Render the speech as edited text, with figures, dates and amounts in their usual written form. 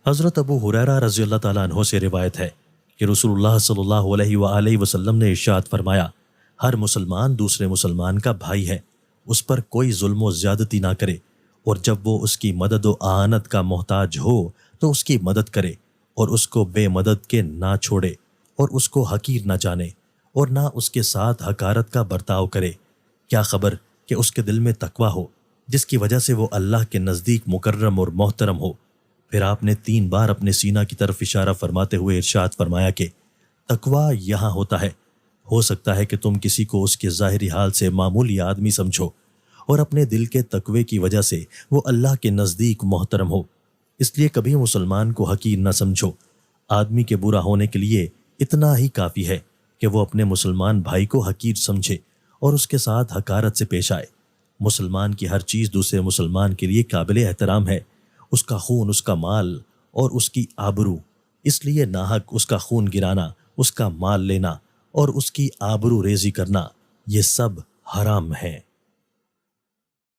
حضرت ابو ہریرہ رضی اللہ تعالیٰ عنہ سے روایت ہے کہ رسول اللہ صلی اللہ علیہ وآلہ وسلم نے ارشاد فرمایا، ہر مسلمان دوسرے مسلمان کا بھائی ہے، اس پر کوئی ظلم و زیادتی نہ کرے، اور جب وہ اس کی مدد و اعانت کا محتاج ہو تو اس کی مدد کرے، اور اس کو بے مدد کے نہ چھوڑے، اور اس کو حقیر نہ جانے، اور نہ اس کے ساتھ حقارت کا برتاؤ کرے۔ کیا خبر کہ اس کے دل میں تقوی ہو، جس کی وجہ سے وہ اللہ کے نزدیک مکرم اور محترم ہو۔ پھر آپ نے 3 بار اپنے سینہ کی طرف اشارہ فرماتے ہوئے ارشاد فرمایا کہ تقوی یہاں ہوتا ہے۔ ہو سکتا ہے کہ تم کسی کو اس کے ظاہری حال سے معمولی آدمی سمجھو، اور اپنے دل کے تقوی کی وجہ سے وہ اللہ کے نزدیک محترم ہو۔ اس لیے کبھی مسلمان کو حقیر نہ سمجھو۔ آدمی کے برا ہونے کے لیے اتنا ہی کافی ہے کہ وہ اپنے مسلمان بھائی کو حقیر سمجھے اور اس کے ساتھ حقارت سے پیش آئے۔ مسلمان کی ہر چیز دوسرے مسلمان کے لیے قابل احترام ہے، اس کا خون، اس کا مال اور اس کی آبرو۔ اس لیے ناحق اس کا خون گرانا، اس کا مال لینا اور اس کی آبرو ریزی کرنا، یہ سب حرام ہیں۔